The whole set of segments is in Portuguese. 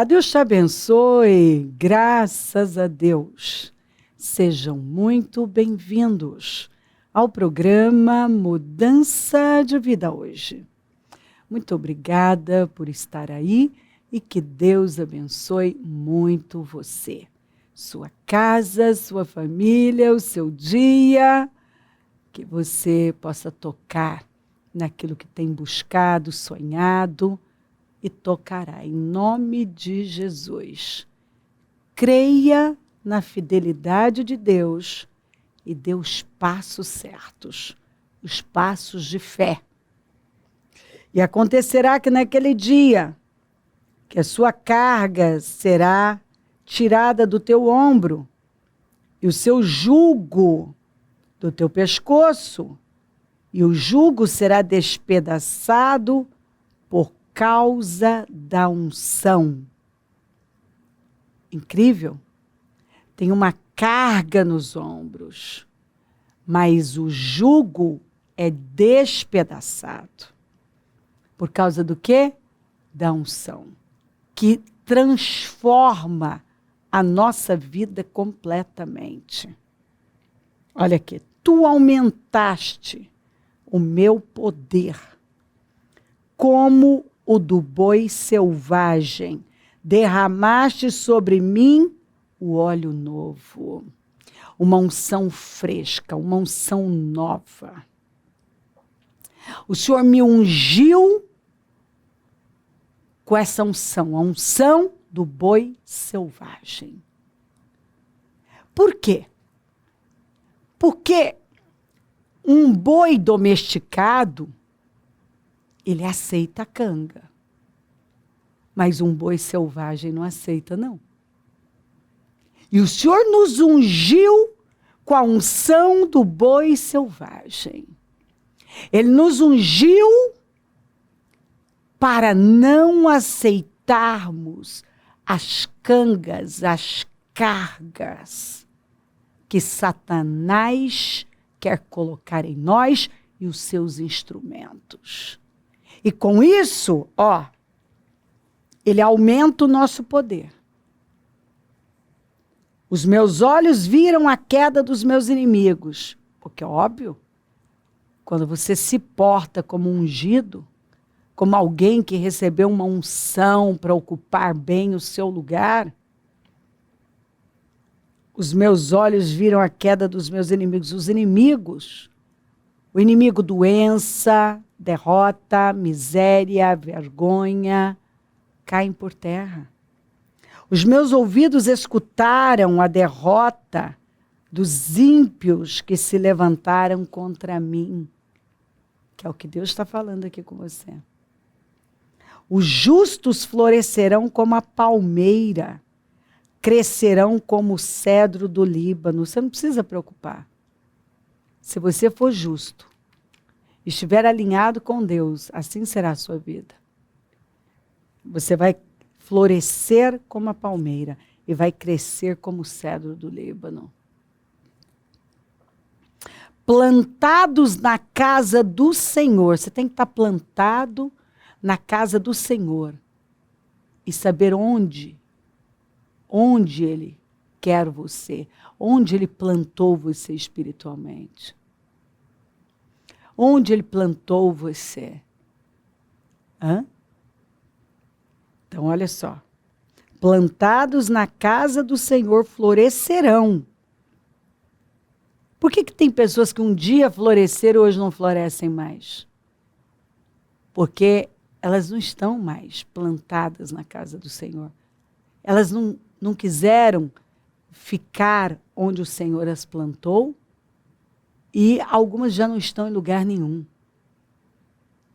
Deus te abençoe, graças a Deus. Sejam muito bem-vindos ao programa Mudança de Vida hoje. Muito obrigada por estar aí e que Deus abençoe muito você. Sua casa, sua família, o seu dia, que você possa tocar naquilo que tem buscado, sonhado, e tocará em nome de Jesus. Creia na fidelidade de Deus e dê os passos certos, os passos de fé. E acontecerá que naquele dia, que a sua carga será tirada do teu ombro e o seu jugo do teu pescoço, e o jugo será despedaçado por causa da unção. Incrível. Tem uma carga nos ombros, mas o jugo é despedaçado. Por causa do quê? Da unção, que transforma a nossa vida completamente. Olha aqui, tu aumentaste o meu poder como o do boi selvagem, derramaste sobre mim o óleo novo, uma unção fresca, uma unção nova. O Senhor me ungiu com essa unção, a unção do boi selvagem. Por quê? Porque um boi domesticado, ele aceita a canga. Mas um boi selvagem não aceita, não. E o Senhor nos ungiu com a unção do boi selvagem. Ele nos ungiu para não aceitarmos as cangas, as cargas que Satanás quer colocar em nós e os seus instrumentos. E com isso, ele aumenta o nosso poder. Os meus olhos viram a queda dos meus inimigos. Porque é óbvio, quando você se porta como ungido, como alguém que recebeu uma unção para ocupar bem o seu lugar, os meus olhos viram a queda dos meus inimigos. Os inimigos, o inimigo doença, derrota, miséria, vergonha, caem por terra. Os meus ouvidos escutaram a derrota dos ímpios que se levantaram contra mim. Que é o que Deus está falando aqui com você. Os justos florescerão como a palmeira, crescerão como o cedro do Líbano. Você não precisa preocupar. Se você for justo, estiver alinhado com Deus, assim será a sua vida. Você vai florescer como a palmeira e vai crescer como o cedro do Líbano. Plantados na casa do Senhor. Você tem que estar plantado na casa do Senhor e saber onde Ele quer você, onde Ele plantou você espiritualmente. Onde Ele plantou você. Então, olha só. Plantados na casa do Senhor florescerão. Por que tem pessoas que um dia floresceram e hoje não florescem mais? Porque elas não estão mais plantadas na casa do Senhor. Elas não quiseram ficar onde o Senhor as plantou e algumas já não estão em lugar nenhum.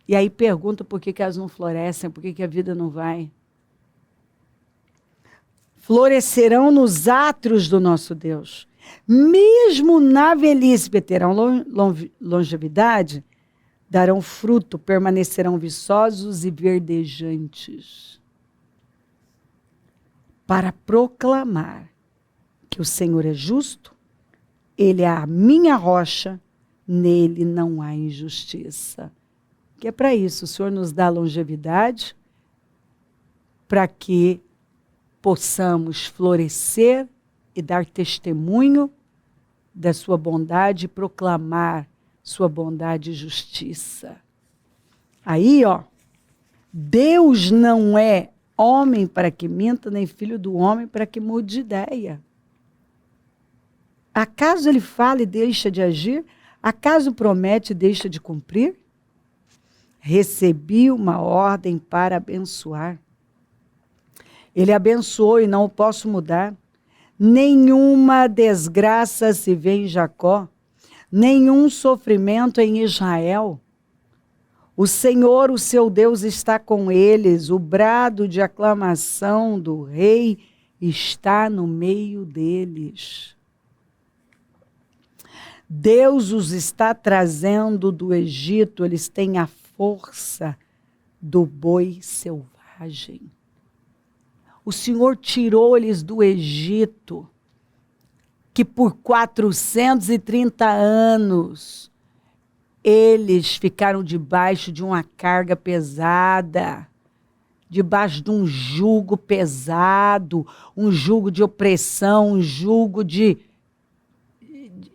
E aí pergunta por que elas não florescem, por que a vida não vai. Florescerão nos átrios do nosso Deus. Mesmo na velhice terão longevidade, darão fruto, permanecerão viçosos e verdejantes. Para proclamar que o Senhor é justo, Ele é a minha rocha, nele não há injustiça. Que é para isso, o Senhor nos dá longevidade, para que possamos florescer e dar testemunho da sua bondade e proclamar sua bondade e justiça. Aí, ó, Deus não é homem para que minta, nem filho do homem para que mude de ideia. Acaso ele fala e deixa de agir? Acaso promete e deixa de cumprir? Recebi uma ordem para abençoar. Ele abençoou e não o posso mudar. Nenhuma desgraça se vê em Jacó, nenhum sofrimento em Israel. O Senhor, o seu Deus, está com eles. O brado de aclamação do rei está no meio deles. Deus os está trazendo do Egito. Eles têm a força do boi selvagem. O Senhor tirou eles do Egito, que por 430 anos eles ficaram debaixo de uma carga pesada, debaixo de um jugo pesado, um jugo de opressão, um jugo de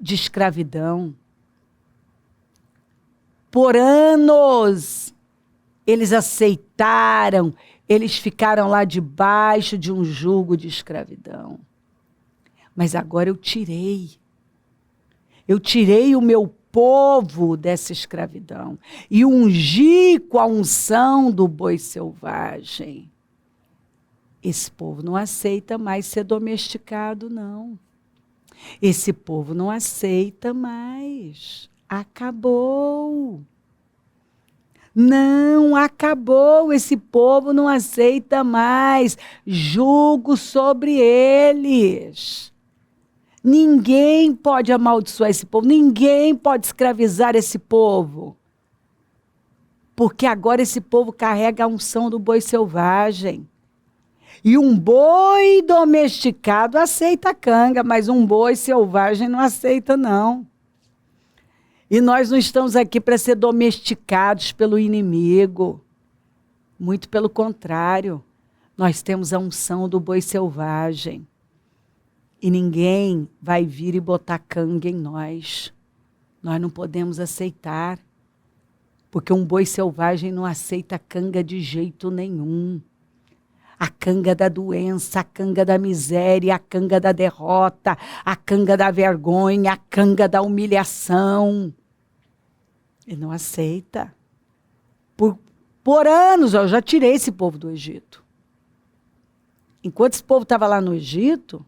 escravidão. Por anos eles aceitaram, eles ficaram lá debaixo de um jugo de escravidão. Mas agora eu tirei o meu povo dessa escravidão e ungi com a unção do boi selvagem. Esse povo não aceita mais ser domesticado, não. Esse povo não aceita mais. Acabou. Não, acabou, esse povo não aceita mais jugo sobre eles. Ninguém pode amaldiçoar esse povo, ninguém pode escravizar esse povo. Porque agora esse povo carrega a unção do boi selvagem. E um boi domesticado aceita a canga, mas um boi selvagem não aceita, não. E nós não estamos aqui para ser domesticados pelo inimigo. Muito pelo contrário. Nós temos a unção do boi selvagem. E ninguém vai vir e botar canga em nós. Nós não podemos aceitar. Porque um boi selvagem não aceita canga de jeito nenhum. A canga da doença, a canga da miséria, a canga da derrota, a canga da vergonha, a canga da humilhação. Ele não aceita. Por anos, eu já tirei esse povo do Egito. Enquanto esse povo estava lá no Egito,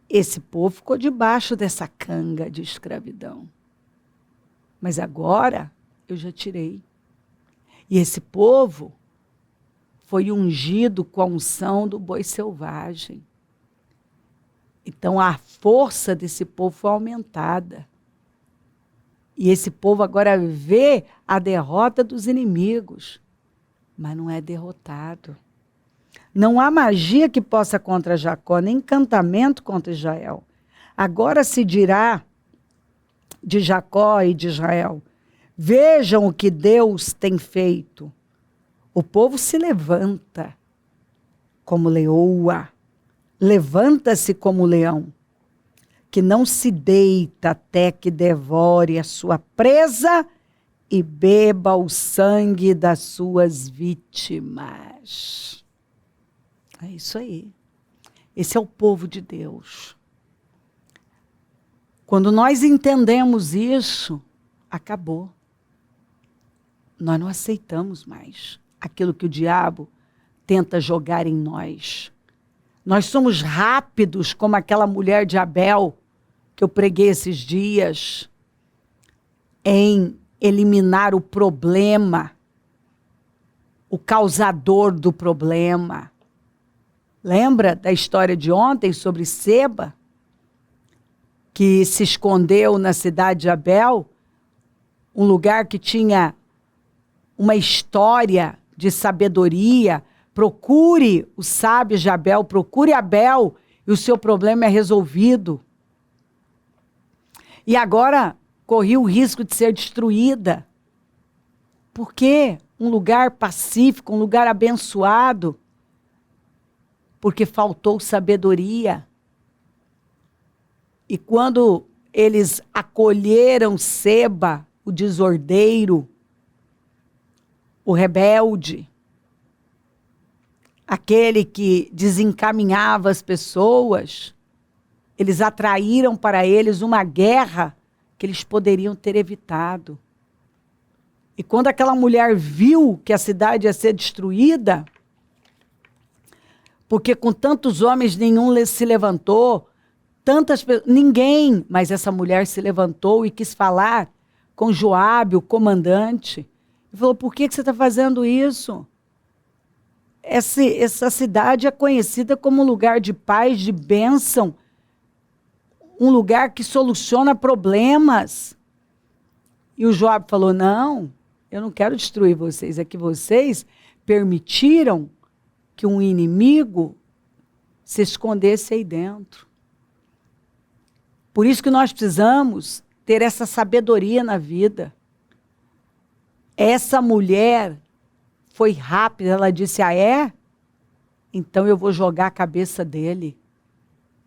esse povo ficou debaixo dessa canga de escravidão. Mas agora, eu já tirei. E esse povo foi ungido com a unção do boi selvagem. Então, a força desse povo foi aumentada. E esse povo agora vê a derrota dos inimigos, mas não é derrotado. Não há magia que possa contra Jacó, nem encantamento contra Israel. Agora se dirá de Jacó e de Israel: vejam o que Deus tem feito. O povo se levanta como leoa, levanta-se como leão, que não se deita até que devore a sua presa e beba o sangue das suas vítimas. É isso aí. Esse é o povo de Deus. Quando nós entendemos isso, acabou. Nós não aceitamos mais aquilo que o diabo tenta jogar em nós. Nós somos rápidos, como aquela mulher de Abel, que eu preguei esses dias, em eliminar o problema, o causador do problema. Lembra da história de ontem sobre Seba, que se escondeu na cidade de Abel, um lugar que tinha uma história de sabedoria? Procure os sábios de Abel, procure Abel e o seu problema é resolvido. E agora corria o risco de ser destruída. Por quê? Um lugar pacífico, um lugar abençoado, porque faltou sabedoria. E quando eles acolheram Seba, o desordeiro, o rebelde, aquele que desencaminhava as pessoas, eles atraíram para eles uma guerra que eles poderiam ter evitado. E quando aquela mulher viu que a cidade ia ser destruída, porque com tantos homens nenhum se levantou, ninguém, mas essa mulher se levantou e quis falar com Joabe, o comandante, e falou: por que você está fazendo isso? Essa cidade é conhecida como um lugar de paz, de bênção, um lugar que soluciona problemas. E o Joabe falou: não, eu não quero destruir vocês, é que vocês permitiram que um inimigo se escondesse aí dentro. Por isso que nós precisamos ter essa sabedoria na vida. Essa mulher foi rápida, ela disse: ah, é? Então eu vou jogar a cabeça dele.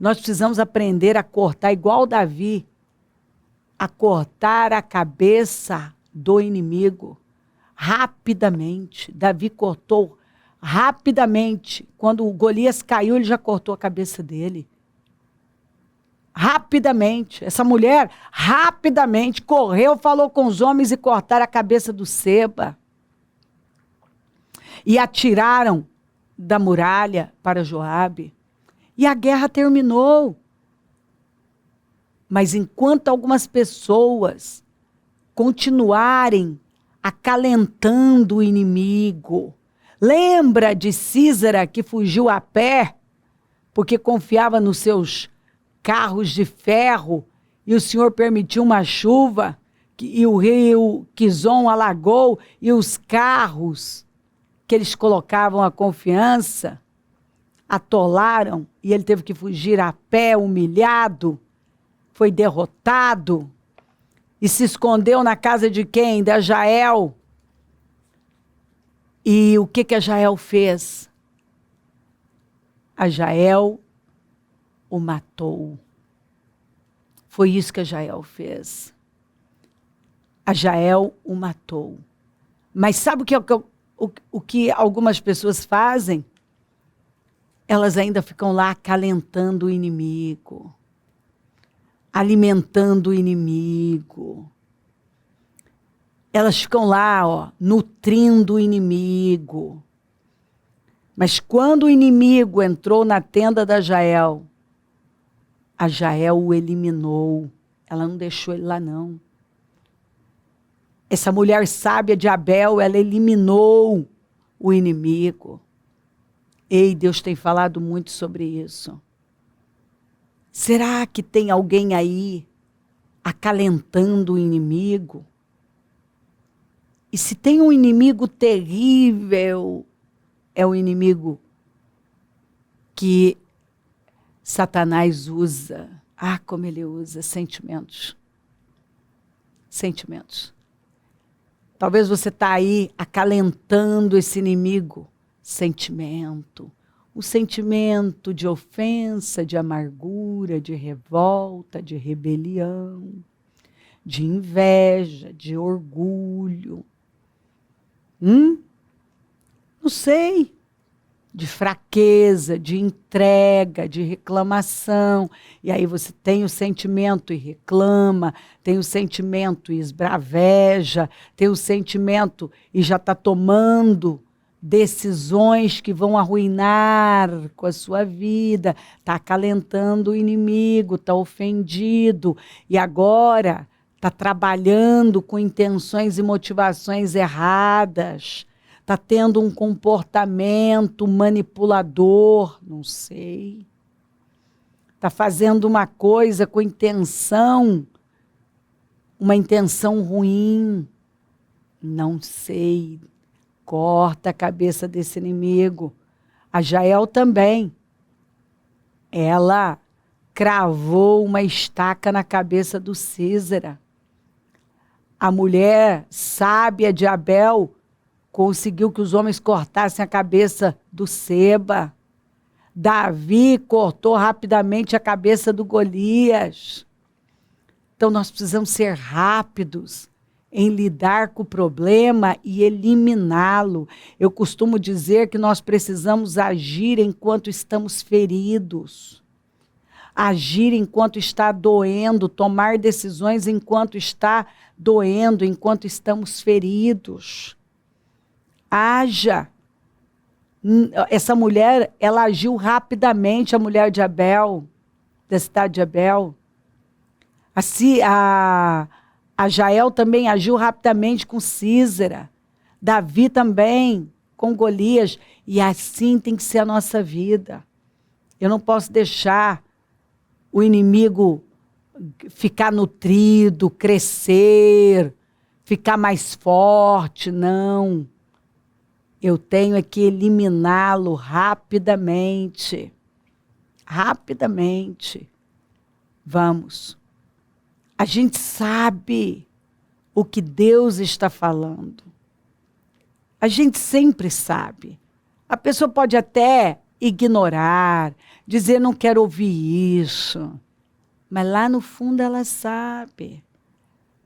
Nós precisamos aprender a cortar, igual Davi, a cortar a cabeça do inimigo, rapidamente. Davi cortou rapidamente. Quando o Golias caiu, ele já cortou a cabeça dele. Rapidamente. Essa mulher, rapidamente, correu, falou com os homens e cortaram a cabeça do Seba. E atiraram da muralha para Joabe. E a guerra terminou. Mas enquanto algumas pessoas continuarem acalentando o inimigo, lembra de Císara que fugiu a pé, porque confiava nos seus carros de ferro, e o Senhor permitiu uma chuva, e o rio Quizon alagou, e os carros que eles colocavam a confiança atolaram, e ele teve que fugir a pé, humilhado, foi derrotado, e se escondeu na casa de quem? Da Jael. E o que a Jael fez? A Jael o matou. Foi isso que a Jael fez. A Jael o matou. Mas sabe o que algumas pessoas fazem? Elas ainda ficam lá acalentando o inimigo, alimentando o inimigo. Elas ficam lá, nutrindo o inimigo. Mas quando o inimigo entrou na tenda da Jael, a Jael o eliminou. Ela não deixou ele lá, não. Essa mulher sábia de Abel, ela eliminou o inimigo. Ei, Deus tem falado muito sobre isso. Será que tem alguém aí acalentando o inimigo? E se tem um inimigo terrível, é o inimigo que Satanás usa. Ah, como ele usa sentimentos. Sentimentos. Talvez você está aí acalentando esse inimigo. Sentimento. Um sentimento de ofensa, de amargura, de revolta, de rebelião, de inveja, de orgulho. Não sei. De fraqueza, de entrega, de reclamação. E aí você tem o sentimento e reclama, tem o sentimento e esbraveja, tem o sentimento e já está tomando decisões que vão arruinar com a sua vida, está acalentando o inimigo, está ofendido, e agora está trabalhando com intenções e motivações erradas, está tendo um comportamento manipulador, não sei, está fazendo uma coisa com intenção, uma intenção ruim, não sei. Corta a cabeça desse inimigo. A Jael também. Ela cravou uma estaca na cabeça do Císara. A mulher sábia de Abel conseguiu que os homens cortassem a cabeça do Seba. Davi cortou rapidamente a cabeça do Golias. Então nós precisamos ser rápidos em lidar com o problema e eliminá-lo. Eu costumo dizer que nós precisamos agir enquanto estamos feridos. Agir enquanto está doendo, tomar decisões enquanto está doendo, enquanto estamos feridos. Haja. Essa mulher, ela agiu rapidamente, a mulher de Abel, da cidade de Abel. Assim, a Jael também agiu rapidamente com Sísera. Davi também, com Golias. E assim tem que ser a nossa vida. Eu não posso deixar o inimigo ficar nutrido, crescer, ficar mais forte, não. Eu tenho que eliminá-lo rapidamente. Rapidamente. Vamos. A gente sabe o que Deus está falando. A gente sempre sabe. A pessoa pode até ignorar, dizer não quero ouvir isso. Mas lá no fundo ela sabe.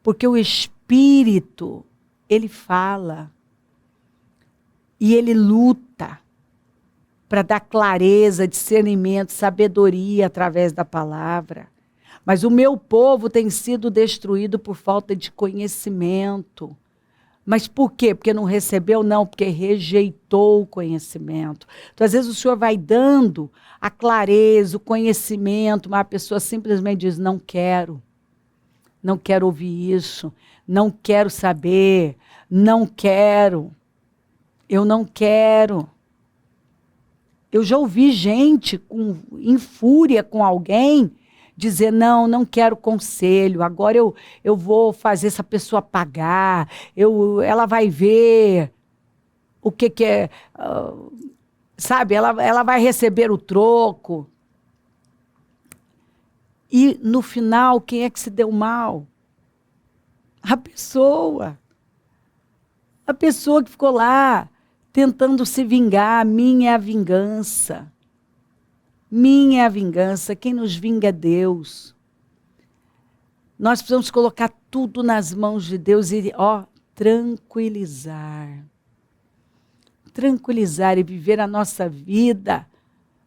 Porque o Espírito, ele fala. E ele luta para dar clareza, discernimento, sabedoria através da palavra. Mas o meu povo tem sido destruído por falta de conhecimento. Mas por quê? Porque não recebeu? Não, porque rejeitou o conhecimento. Então, às vezes, o Senhor vai dando a clareza, o conhecimento, mas a pessoa simplesmente diz, não quero ouvir isso, não quero saber, não quero, eu não quero. Eu já ouvi gente em fúria com alguém, dizer, não quero conselho, agora eu vou fazer essa pessoa pagar, ela vai ver o que é, sabe, ela vai receber o troco. E no final, quem é que se deu mal? A pessoa que ficou lá, tentando se vingar, minha é a vingança. Minha é a vingança, quem nos vinga é Deus. Nós precisamos colocar tudo nas mãos de Deus e, tranquilizar. Tranquilizar e viver a nossa vida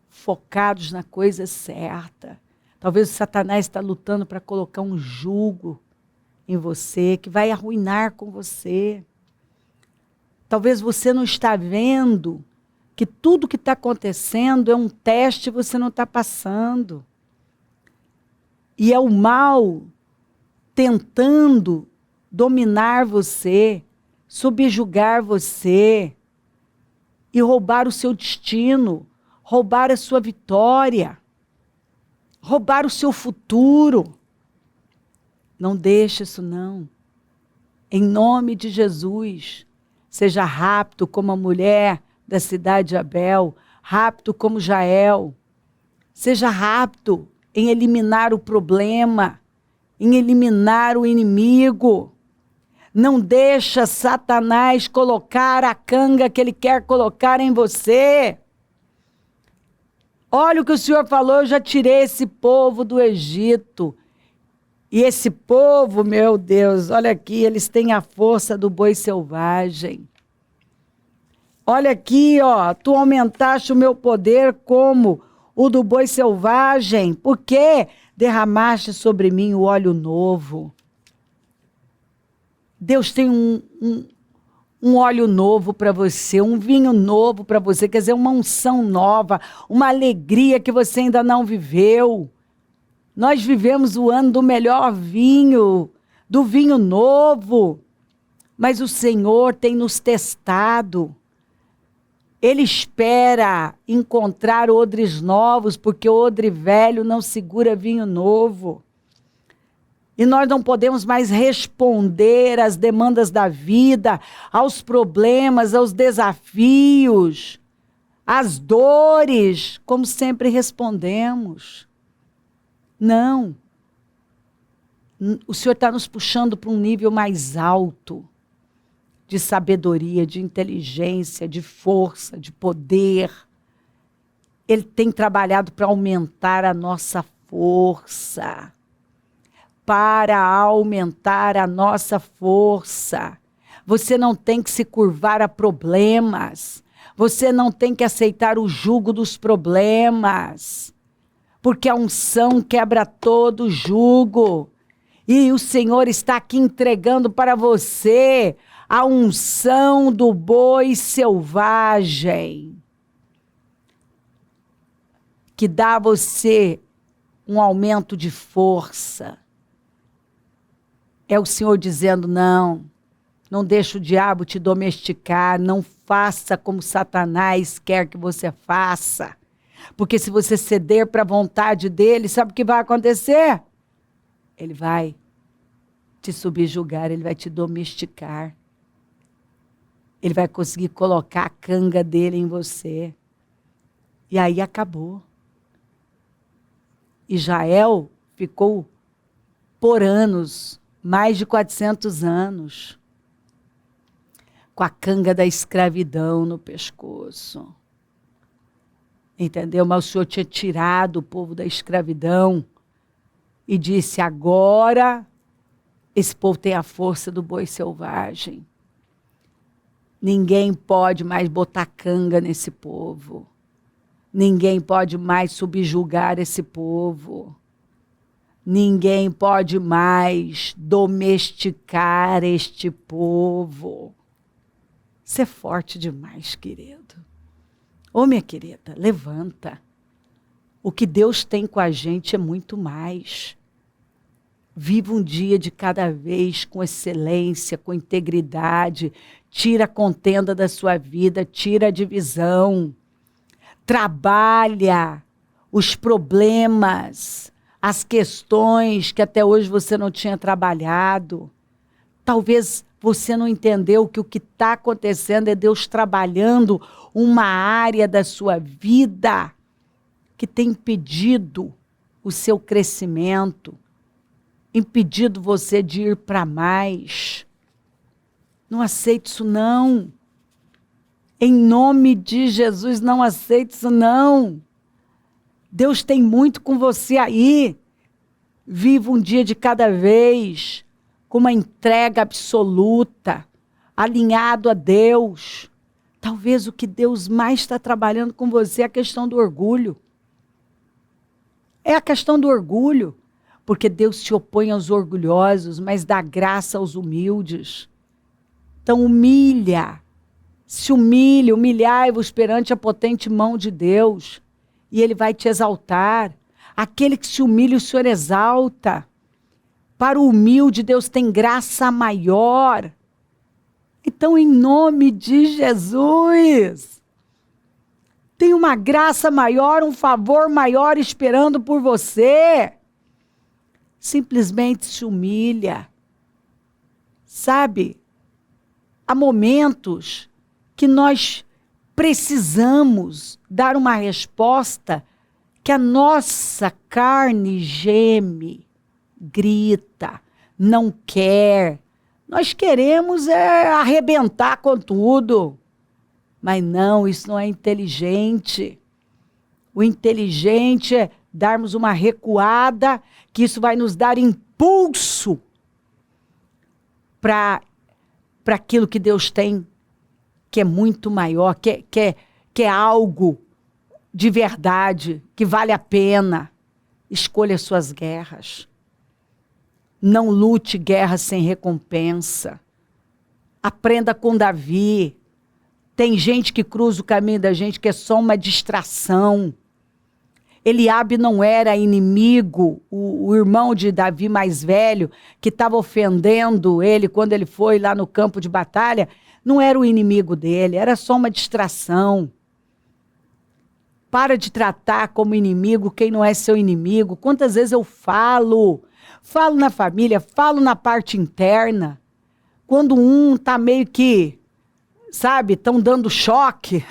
focados na coisa certa. Talvez o Satanás está lutando para colocar um jugo em você, que vai arruinar com você. Talvez você não está vendo que tudo que está acontecendo é um teste e você não está passando. E é o mal tentando dominar você, subjugar você e roubar o seu destino, roubar a sua vitória, roubar o seu futuro. Não deixe isso não. Em nome de Jesus, seja rápido como a mulher da cidade de Abel, rápido como Jael. Seja rápido em eliminar o problema, em eliminar o inimigo. Não deixa Satanás colocar a canga que ele quer colocar em você. Olha o que o Senhor falou, eu já tirei esse povo do Egito. E esse povo, meu Deus, olha aqui, eles têm a força do boi selvagem. Olha aqui, tu aumentaste o meu poder como o do boi selvagem, porque derramaste sobre mim o óleo novo. Deus tem um óleo novo para você, um vinho novo para você, quer dizer, uma unção nova, uma alegria que você ainda não viveu. Nós vivemos o ano do melhor vinho, do vinho novo, mas o Senhor tem nos testado. Ele espera encontrar odres novos, porque o odre velho não segura vinho novo. E nós não podemos mais responder às demandas da vida, aos problemas, aos desafios, às dores, como sempre respondemos. Não. O Senhor está nos puxando para um nível mais alto de sabedoria, de inteligência, de força, de poder. Ele tem trabalhado para aumentar a nossa força. Para aumentar a nossa força. Você não tem que se curvar a problemas. Você não tem que aceitar o jugo dos problemas. Porque a unção quebra todo jugo. E o Senhor está aqui entregando para você a unção do boi selvagem, que dá a você um aumento de força. É o Senhor dizendo, não deixe o diabo te domesticar, não faça como Satanás quer que você faça. Porque se você ceder para a vontade dele, sabe o que vai acontecer? Ele vai te subjugar, ele vai te domesticar. Ele vai conseguir colocar a canga dele em você. E aí acabou. Israel ficou por anos, mais de 400 anos, com a canga da escravidão no pescoço. Entendeu? Mas o Senhor tinha tirado o povo da escravidão e disse, agora esse povo tem a força do boi selvagem. Ninguém pode mais botar canga nesse povo. Ninguém pode mais subjugar esse povo. Ninguém pode mais domesticar este povo. Você é forte demais, querido. Ô, minha querida, levanta. O que Deus tem com a gente é muito mais. Viva um dia de cada vez com excelência, com integridade. Tira a contenda da sua vida, tira a divisão. Trabalha os problemas, as questões que até hoje você não tinha trabalhado. Talvez você não entendeu que o que está acontecendo é Deus trabalhando uma área da sua vida que tem impedido o seu crescimento, impedido você de ir para mais. Não aceite isso, não. Em nome de Jesus, não aceite isso, não. Deus tem muito com você aí. Viva um dia de cada vez, com uma entrega absoluta, alinhado a Deus. Talvez o que Deus mais está trabalhando com você é a questão do orgulho. É a questão do orgulho, porque Deus se opõe aos orgulhosos, mas dá graça aos humildes. Então humilha, se humilhe, humilhai-vos perante a potente mão de Deus, e Ele vai te exaltar. Aquele que se humilha, o Senhor exalta. Para o humilde, Deus tem graça maior. Então, em nome de Jesus, tem uma graça maior, um favor maior esperando por você. Simplesmente se humilha. Sabe, há momentos que nós precisamos dar uma resposta que a nossa carne geme, grita, não quer. Nós queremos arrebentar com tudo. Mas não, isso não é inteligente. O inteligente é darmos uma recuada, que isso vai nos dar impulso para aquilo que Deus tem, que é muito maior, que é algo de verdade, que vale a pena. Escolha suas guerras. Não lute guerra sem recompensa. Aprenda com Davi. Tem gente que cruza o caminho da gente que é só uma distração. Eliabe não era inimigo, o irmão de Davi mais velho, que estava ofendendo ele quando ele foi lá no campo de batalha, não era o inimigo dele, era só uma distração. Para de tratar como inimigo quem não é seu inimigo. Quantas vezes eu falo na família, falo na parte interna, quando um está meio que, sabe, estão dando choque,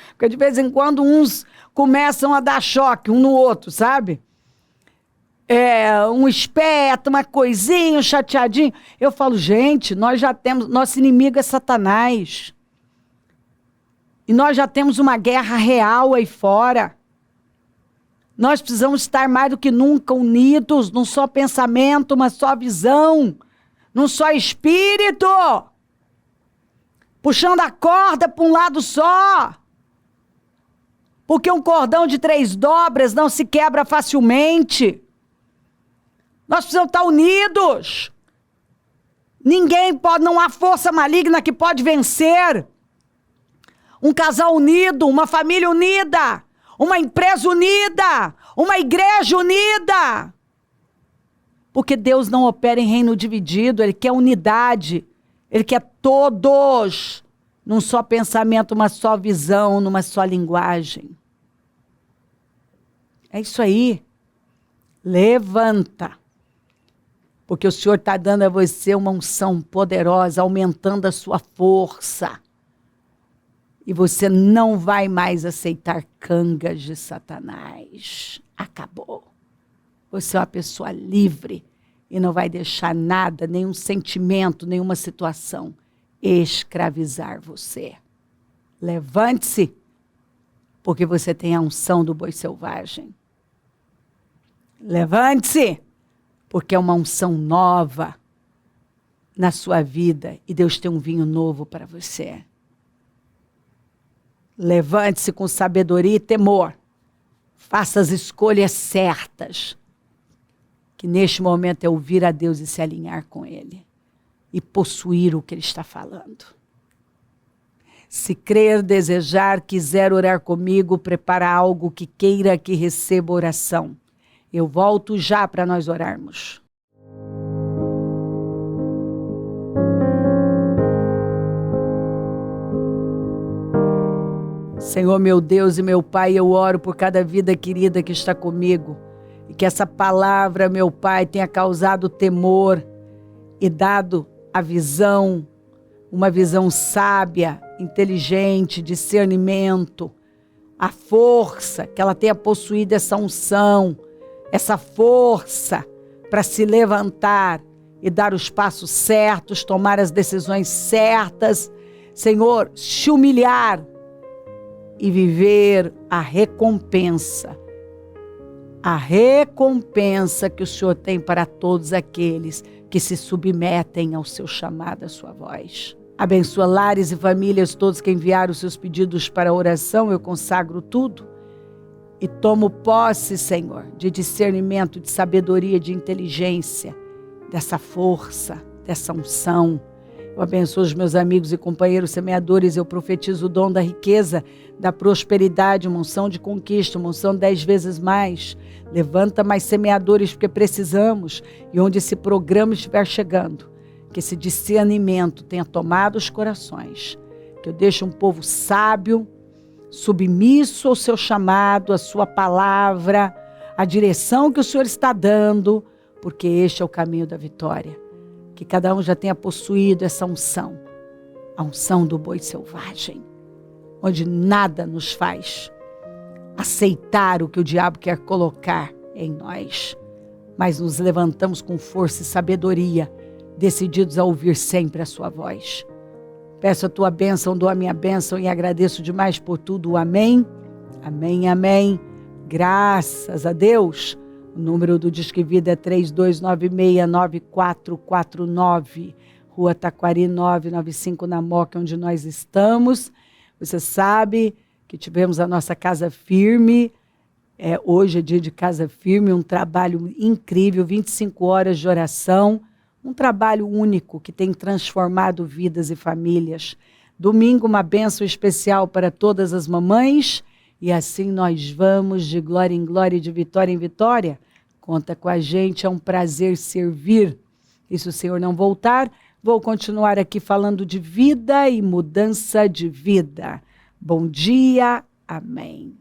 porque de vez em quando uns começam a dar choque um no outro, sabe? Um esperto, uma coisinha, um chateadinho. Eu falo, gente, nós já temos, nosso inimigo é Satanás. E nós já temos uma guerra real aí fora. Nós precisamos estar mais do que nunca unidos, num só pensamento, uma só visão, num só espírito. Puxando a corda para um lado só. Porque um cordão de 3 dobras não se quebra facilmente. Nós precisamos estar unidos. Ninguém pode, não há força maligna que pode vencer. Um casal unido, uma família unida, uma empresa unida, uma igreja unida. Porque Deus não opera em reino dividido, Ele quer unidade. Ele quer todos num só pensamento, uma só visão, numa só linguagem. É isso aí. Levanta. Porque o Senhor está dando a você uma unção poderosa, aumentando a sua força. E você não vai mais aceitar cangas de Satanás. Acabou. Você é uma pessoa livre e não vai deixar nada, nenhum sentimento, nenhuma situação escravizar você. Levante-se, porque você tem a unção do boi selvagem. Levante-se, porque é uma unção nova na sua vida e Deus tem um vinho novo para você. Levante-se com sabedoria e temor. Faça as escolhas certas. Que neste momento é ouvir a Deus e se alinhar com Ele. E possuir o que Ele está falando. Se crer, desejar, quiser orar comigo, prepara algo que queira que receba oração. Eu volto já para nós orarmos. Senhor, meu Deus e meu Pai, eu oro por cada vida querida que está comigo. E que essa palavra, meu Pai, tenha causado temor e dado a visão, uma visão sábia, inteligente, discernimento, a força, que ela tenha possuído essa unção, essa força para se levantar e dar os passos certos, tomar as decisões certas, Senhor, se humilhar e viver a recompensa que o Senhor tem para todos aqueles que se submetem ao seu chamado, à sua voz. Abençoa lares e famílias, todos que enviaram os seus pedidos para a oração, eu consagro tudo e tomo posse, Senhor, de discernimento, de sabedoria, de inteligência, dessa força, dessa unção. Eu abençoo os meus amigos e companheiros semeadores, eu profetizo o dom da riqueza, da prosperidade, uma unção de conquista, uma unção 10 vezes mais. Levanta mais semeadores, porque precisamos. E onde esse programa estiver chegando, que esse discernimento tenha tomado os corações. Que eu deixe um povo sábio, submisso ao seu chamado, à sua palavra, à direção que o Senhor está dando, porque este é o caminho da vitória. Que cada um já tenha possuído essa unção, a unção do boi selvagem, onde nada nos faz aceitar o que o diabo quer colocar em nós, mas nos levantamos com força e sabedoria, decididos a ouvir sempre a sua voz. Peço a tua bênção, dou a minha bênção e agradeço demais por tudo. Amém, amém, amém. Graças a Deus. O número do Disque Vida é 3296-9449, Rua Taquari 995, na Moca, onde nós estamos. Você sabe que tivemos a nossa Casa Firme, hoje é dia de Casa Firme, um trabalho incrível, 25 horas de oração, um trabalho único que tem transformado vidas e famílias. Domingo, uma bênção especial para todas as mamães, e assim nós vamos de glória em glória e de vitória em vitória. Conta com a gente, é um prazer servir. E se o Senhor não voltar, vou continuar aqui falando de vida e mudança de vida. Bom dia, amém.